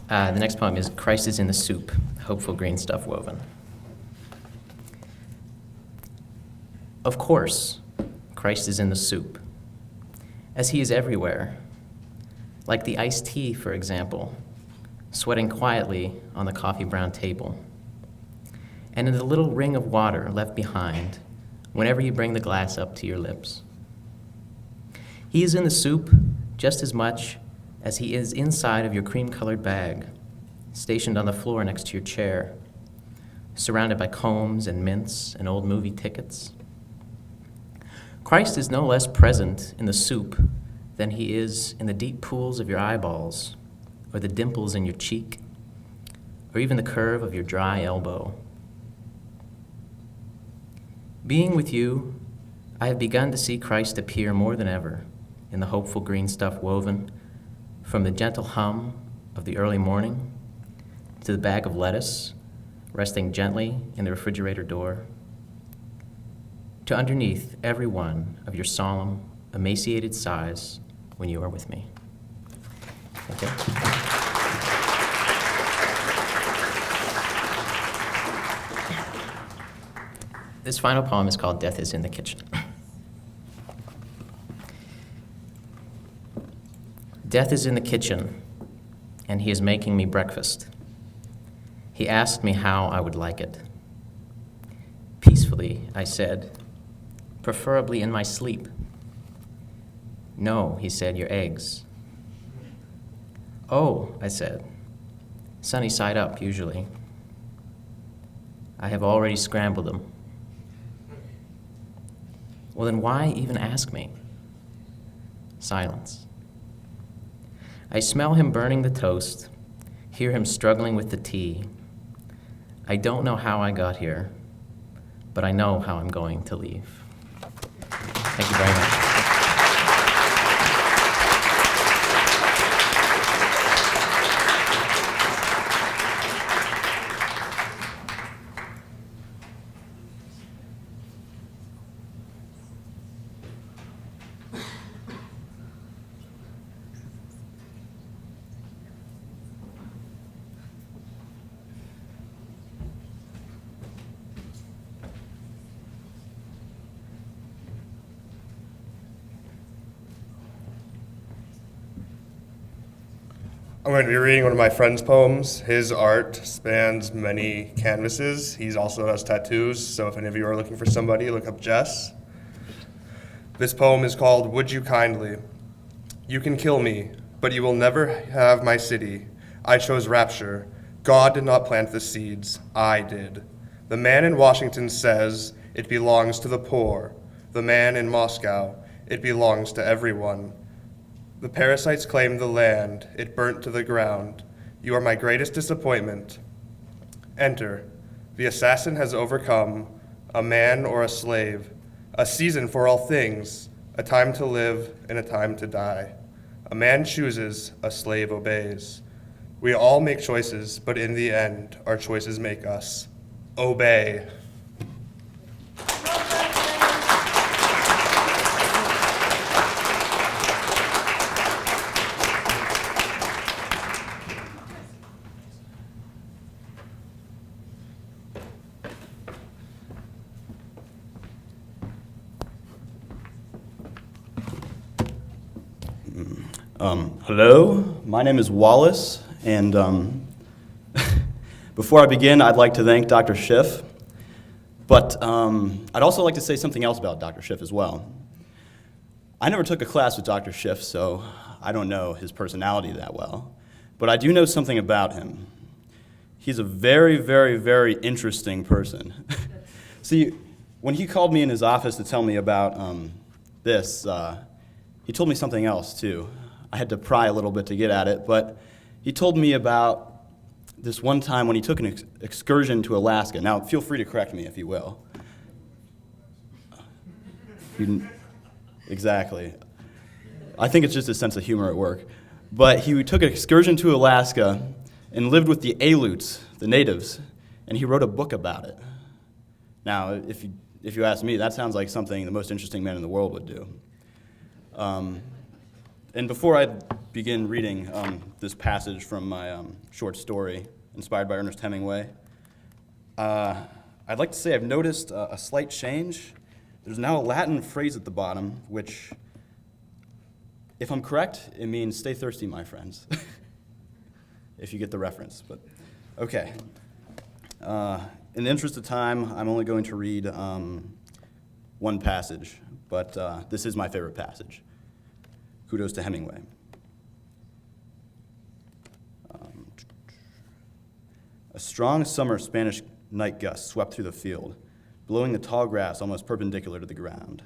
The next poem is Christ is in the Soup, Hopeful Green Stuff Woven. Of course, Christ is in the soup, as he is everywhere. Like the iced tea, for example, sweating quietly on the coffee brown table, and in the little ring of water left behind whenever you bring the glass up to your lips. He is in the soup just as much as he is inside of your cream-colored bag, stationed on the floor next to your chair, surrounded by combs and mints and old movie tickets. Christ is no less present in the soup than he is in the deep pools of your eyeballs, or the dimples in your cheek, or even the curve of your dry elbow. Being with you, I have begun to see Christ appear more than ever in the hopeful green stuff woven from the gentle hum of the early morning to the bag of lettuce resting gently in the refrigerator door, to underneath every one of your solemn, emaciated sighs when you are with me. Thank you. This final poem is called Death is in the Kitchen. Death is in the kitchen, and he is making me breakfast. He asked me how I would like it. Peacefully, I said, preferably in my sleep. No, he said, your eggs. Oh, I said, sunny side up, usually. I have already scrambled them. Well, then why even ask me? Silence. I smell him burning the toast, hear him struggling with the tea. I don't know how I got here, but I know how I'm going to leave. Thank you very much. I'm going to be reading one of my friend's poems. His art spans many canvases. He also has tattoos, so if any of you are looking for somebody, look up Jess. This poem is called Would You Kindly? You can kill me, but you will never have my city. I chose rapture. God did not plant the seeds. I did. The man in Washington says it belongs to the poor. The man in Moscow, it belongs to everyone. The parasites claimed the land, it burnt to the ground. You are my greatest disappointment. Enter. The assassin has overcome, a man or a slave, a season for all things, a time to live and a time to die. A man chooses, a slave obeys. We all make choices, but in the end, our choices make us. Obey. Hello, my name is Wallace, and before I begin, I'd like to thank Dr. Schiff, but I'd also like to say something else about Dr. Schiff as well. I never took a class with Dr. Schiff, so I don't know his personality that well, but I do know something about him. He's a very, very, very interesting person. See, when he called me in his office to tell me about this, he told me something else, too. I had to pry a little bit to get at it, but he told me about this one time when he took an excursion to Alaska. Now, feel free to correct me if you will. Exactly. I think it's just a sense of humor at work. But he took an excursion to Alaska and lived with the Aleuts, the natives, and he wrote a book about it. Now, if you ask me, that sounds like something the most interesting man in the world would do. And before I begin reading this passage from my short story, inspired by Ernest Hemingway, I'd like to say I've noticed a slight change. There's now a Latin phrase at the bottom, which, if I'm correct, it means stay thirsty, my friends. if you get the reference. But okay. In the interest of time, I'm only going to read one passage, but this is my favorite passage. Kudos to Hemingway. A strong summer Spanish night gust swept through the field, blowing the tall grass almost perpendicular to the ground.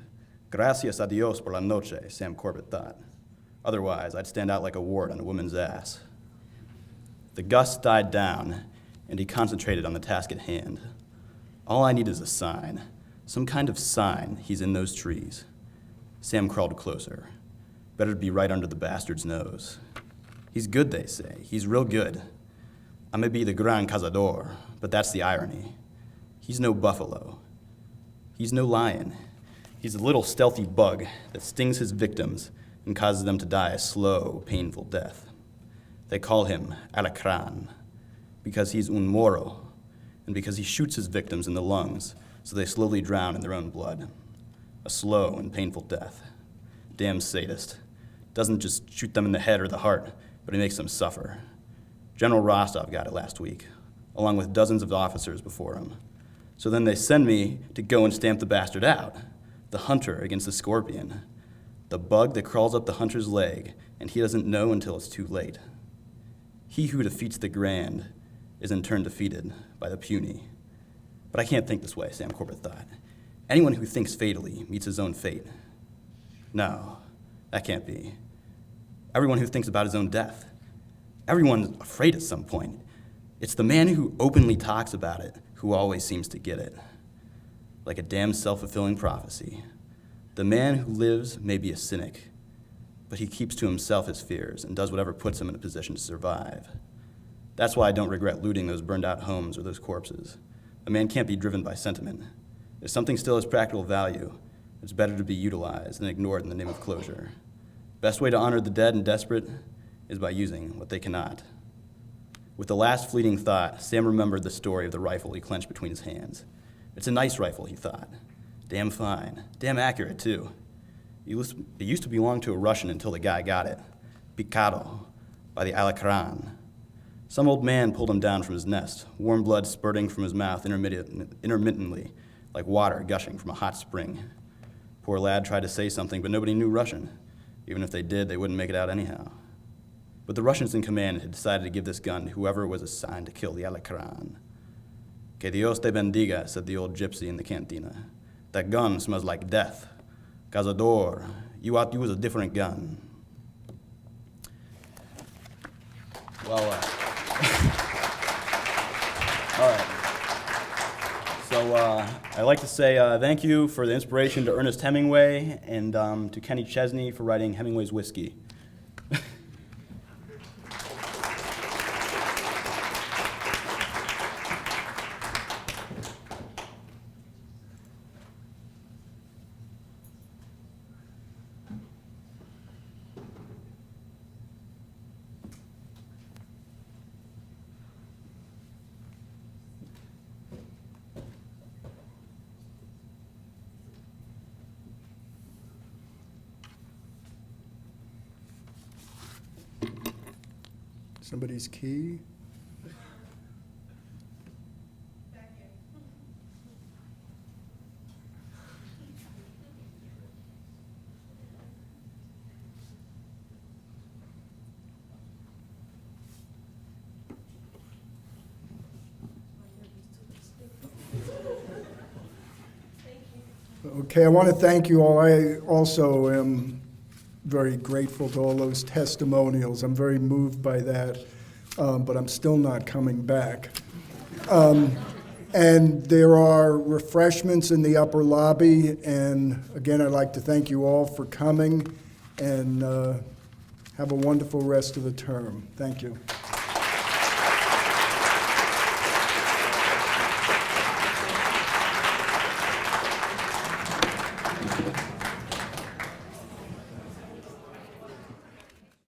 Gracias a Dios por la noche, Sam Corbett thought. Otherwise, I'd stand out like a wart on a woman's ass. The gust died down, and he concentrated on the task at hand. All I need is a sign, some kind of sign he's in those trees. Sam crawled closer. Better to be right under the bastard's nose. He's good, they say. He's real good. I may be the gran cazador, but that's the irony. He's no buffalo. He's no lion. He's a little stealthy bug that stings his victims and causes them to die a slow, painful death. They call him alacran because he's un moro and because he shoots his victims in the lungs so they slowly drown in their own blood. A slow and painful death. Damn sadist. Doesn't just shoot them in the head or the heart, but he makes them suffer. General Rostov got it last week, along with dozens of officers before him. So then they send me to go and stamp the bastard out, the hunter against the scorpion, the bug that crawls up the hunter's leg, and he doesn't know until it's too late. He who defeats the grand is in turn defeated by the puny. But I can't think this way, Sam Corbett thought. Anyone who thinks fatally meets his own fate. No, that can't be. Everyone who thinks about his own death. Everyone's afraid at some point. It's the man who openly talks about it who always seems to get it. Like a damn self-fulfilling prophecy. The man who lives may be a cynic, but he keeps to himself his fears and does whatever puts him in a position to survive. That's why I don't regret looting those burned out homes or those corpses. A man can't be driven by sentiment. If something still has practical value, it's better to be utilized than ignored in the name of closure. Best way to honor the dead and desperate is by using what they cannot. With the last fleeting thought, Sam remembered the story of the rifle he clenched between his hands. It's a nice rifle, he thought. Damn fine. Damn accurate, too. It used to belong to a Russian until the guy got it. Picado, by the Alacran. Some old man pulled him down from his nest, warm blood spurting from his mouth intermittently, like water gushing from a hot spring. Poor lad tried to say something, but nobody knew Russian. Even if they did, they wouldn't make it out anyhow. But the Russians in command had decided to give this gun to whoever was assigned to kill the Alacran. Que Dios te bendiga, said the old gypsy in the cantina. That gun smells like death. Cazador, you ought to use a different gun. Well, all right. So I'd like to say thank you for the inspiration to Ernest Hemingway and to Kenny Chesney for writing Hemingway's Whiskey. Somebody's key? Okay, I want to thank you all. I also am very grateful to all those testimonials. I'm very moved by that, but I'm still not coming back. And there are refreshments in the upper lobby, and again, I'd like to thank you all for coming, and have a wonderful rest of the term. Thank you.